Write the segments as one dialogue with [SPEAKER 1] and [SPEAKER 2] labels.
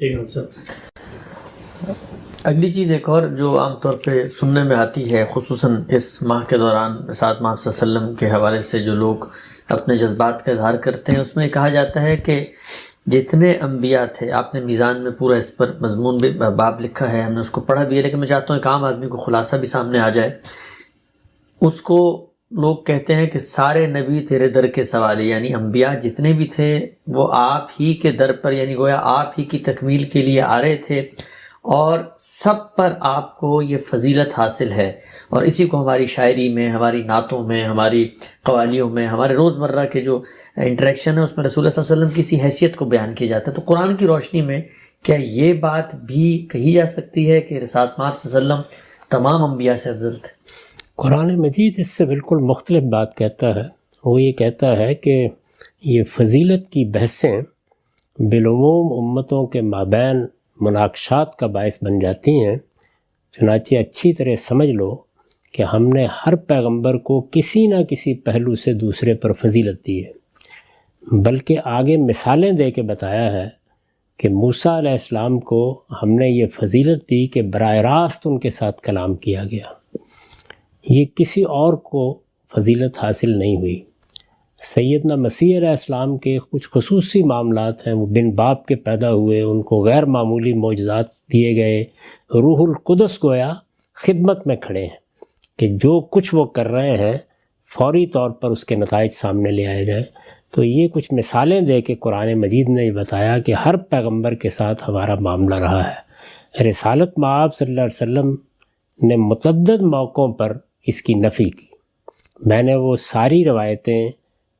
[SPEAKER 1] ایک minute sir, اگلی چیز ایک اور جو عام طور پہ سننے میں آتی ہے، خصوصاً اس ماہ کے دوران ساتھ ماہ صلی اللہ علیہ وسلم کے حوالے سے جو لوگ اپنے جذبات کا اظہار کرتے ہیں، اس میں کہا جاتا ہے کہ جتنے انبیاء تھے، آپ نے میزان میں پورا اس پر مضمون بھی باب لکھا ہے، ہم نے اس کو پڑھا بھی ہے، لیکن میں چاہتا ہوں ایک عام آدمی کو خلاصہ بھی سامنے آ جائے۔ اس کو لوگ کہتے ہیں کہ سارے نبی تیرے در کے سوالی، یعنی انبیاء جتنے بھی تھے وہ آپ ہی کے در پر، یعنی گویا آپ ہی کی تکمیل کے لیے آ رہے تھے، اور سب پر آپ کو یہ فضیلت حاصل ہے، اور اسی کو ہماری شاعری میں، ہماری نعتوں میں، ہماری قوالیوں میں، ہمارے روزمرہ کے جو انٹریکشن ہے اس میں رسول اللہ صلی اللہ علیہ وسلم کی اسی حیثیت کو بیان کیا جاتا ہے۔ تو قرآن کی روشنی میں کیا یہ بات بھی کہی جا سکتی ہے کہ رسالت مآب صلی اللہ علیہ وسلم تمام انبیاء سے افضل تھے؟
[SPEAKER 2] قرآن مجید اس سے بالکل مختلف بات کہتا ہے۔ وہ یہ کہتا ہے کہ یہ فضیلت کی بحثیں بالعموم امتوں کے مابین مناقشات کا باعث بن جاتی ہیں، چنانچہ اچھی طرح سمجھ لو کہ ہم نے ہر پیغمبر کو کسی نہ کسی پہلو سے دوسرے پر فضیلت دی ہے، بلکہ آگے مثالیں دے کے بتایا ہے کہ موسیٰ علیہ السلام کو ہم نے یہ فضیلت دی کہ براہ راست ان کے ساتھ کلام کیا گیا، یہ کسی اور کو فضیلت حاصل نہیں ہوئی۔ سیدنا مسیح علیہ السلام کے کچھ خصوصی معاملات ہیں، وہ بن باپ کے پیدا ہوئے، ان کو غیر معمولی معجزات دیے گئے، روح القدس گویا خدمت میں کھڑے ہیں کہ جو کچھ وہ کر رہے ہیں فوری طور پر اس کے نتائج سامنے لے آئے جائیں۔ تو یہ کچھ مثالیں دے کے قرآن مجید نے یہ بتایا کہ ہر پیغمبر کے ساتھ ہمارا معاملہ رہا ہے۔ رسالت مآب صلی اللہ علیہ وسلم نے متعدد موقعوں پر اس کی نفی کی۔ میں نے وہ ساری روایتیں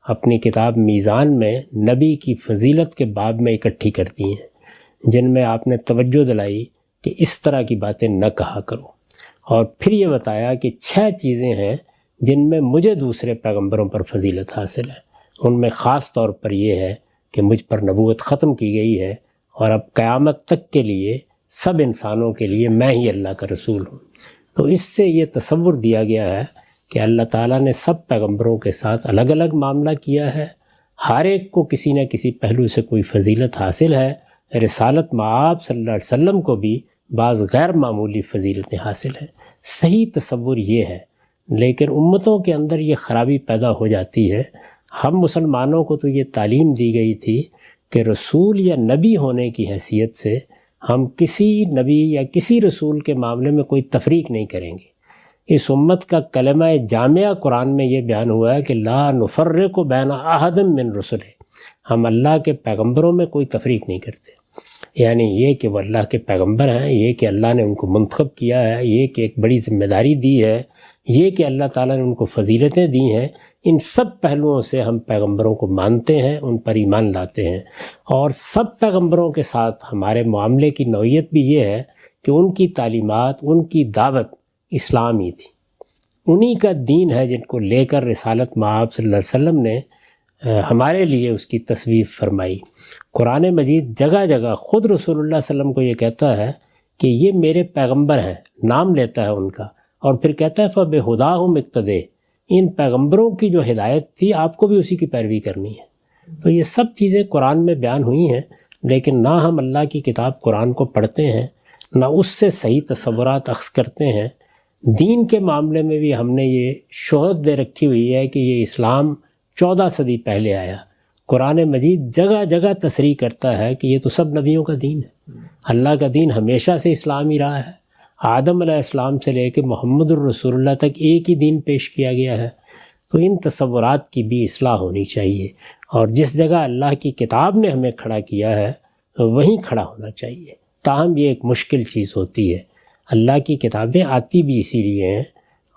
[SPEAKER 2] اپنی کتاب میزان میں نبی کی فضیلت کے باب میں اکٹھی کر دی ہیں، جن میں آپ نے توجہ دلائی کہ اس طرح کی باتیں نہ کہا کرو، اور پھر یہ بتایا کہ 6 چیزیں ہیں جن میں مجھے دوسرے پیغمبروں پر فضیلت حاصل ہے۔ ان میں خاص طور پر یہ ہے کہ مجھ پر نبوت ختم کی گئی ہے، اور اب قیامت تک کے لیے سب انسانوں کے لیے میں ہی اللہ کا رسول ہوں۔ تو اس سے یہ تصور دیا گیا ہے کہ اللہ تعالیٰ نے سب پیغمبروں کے ساتھ الگ الگ معاملہ کیا ہے، ہر ایک کو کسی نہ کسی پہلو سے کوئی فضیلت حاصل ہے۔ رسالت مآب صلی اللہ علیہ وسلم کو بھی بعض غیر معمولی فضیلتیں حاصل ہیں۔ صحیح تصور یہ ہے، لیکن امتوں کے اندر یہ خرابی پیدا ہو جاتی ہے۔ ہم مسلمانوں کو تو یہ تعلیم دی گئی تھی کہ رسول یا نبی ہونے کی حیثیت سے ہم کسی نبی یا کسی رسول کے معاملے میں کوئی تفریق نہیں کریں گے۔ اس امت کا کلمہ جامعہ قرآن میں یہ بیان ہوا ہے کہ لا نفرق بین احد من رسلہ، ہم اللہ کے پیغمبروں میں کوئی تفریق نہیں کرتے۔ یعنی یہ کہ وہ اللہ کے پیغمبر ہیں، یہ کہ اللہ نے ان کو منتخب کیا ہے، یہ کہ ایک بڑی ذمہ داری دی ہے، یہ کہ اللہ تعالیٰ نے ان کو فضیلتیں دی ہیں، ان سب پہلوؤں سے ہم پیغمبروں کو مانتے ہیں، ان پر ایمان لاتے ہیں۔ اور سب پیغمبروں کے ساتھ ہمارے معاملے کی نوعیت بھی یہ ہے کہ ان کی تعلیمات، ان کی دعوت اسلامی تھی، انہی کا دین ہے جن کو لے کر رسالت مآب صلی اللہ علیہ وسلم نے ہمارے لیے اس کی تصویف فرمائی۔ قرآن مجید جگہ جگہ خود رسول اللہ صلی اللہ علیہ وسلم کو یہ کہتا ہے کہ یہ میرے پیغمبر ہیں، نام لیتا ہے ان کا، اور پھر کہتا ہے فَبِہُدَاهُمْ اقتدوا، ان پیغمبروں کی جو ہدایت تھی آپ کو بھی اسی کی پیروی کرنی ہے۔ تو یہ سب چیزیں قرآن میں بیان ہوئی ہیں، لیکن نہ ہم اللہ کی کتاب قرآن کو پڑھتے ہیں، نہ اس سے صحیح تصورات اخذ کرتے ہیں۔ دین کے معاملے میں بھی ہم نے یہ شہرت دے رکھی ہوئی ہے کہ یہ اسلام 14 صدی پہلے آیا۔ قرآن مجید جگہ جگہ تصریح کرتا ہے کہ یہ تو سب نبیوں کا دین ہے، اللہ کا دین ہمیشہ سے اسلام ہی رہا ہے، آدم علیہ السلام سے لے کے محمد الرسول اللہ تک ایک ہی دین پیش کیا گیا ہے۔ تو ان تصورات کی بھی اصلاح ہونی چاہیے، اور جس جگہ اللہ کی کتاب نے ہمیں کھڑا کیا ہے وہیں کھڑا ہونا چاہیے۔ تاہم یہ ایک مشکل چیز ہوتی ہے۔ اللہ کی کتابیں آتی بھی اسی لیے ہیں،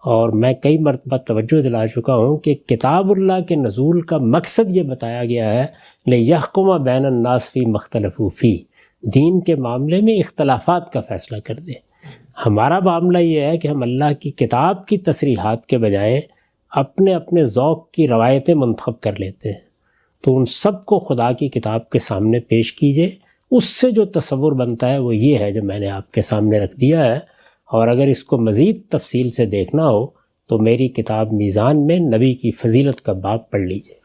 [SPEAKER 2] اور میں کئی مرتبہ توجہ دلا چکا ہوں کہ کتاب اللہ کے نزول کا مقصد یہ بتایا گیا ہے لِيَحْكُمَ بَيْنَ النَّاسِ فِي مَا اخْتَلَفُوا فِيهِ، دین کے معاملے میں اختلافات کا فیصلہ کر دے۔ ہمارا معاملہ یہ ہے کہ ہم اللہ کی کتاب کی تصریحات کے بجائے اپنے اپنے ذوق کی روایتیں منتخب کر لیتے ہیں۔ تو ان سب کو خدا کی کتاب کے سامنے پیش کیجئے، اس سے جو تصور بنتا ہے وہ یہ ہے جو میں نے آپ کے سامنے رکھ دیا ہے۔ اور اگر اس کو مزید تفصیل سے دیکھنا ہو تو میری کتاب میزان میں نبی کی فضیلت کا باب پڑھ لیجئے۔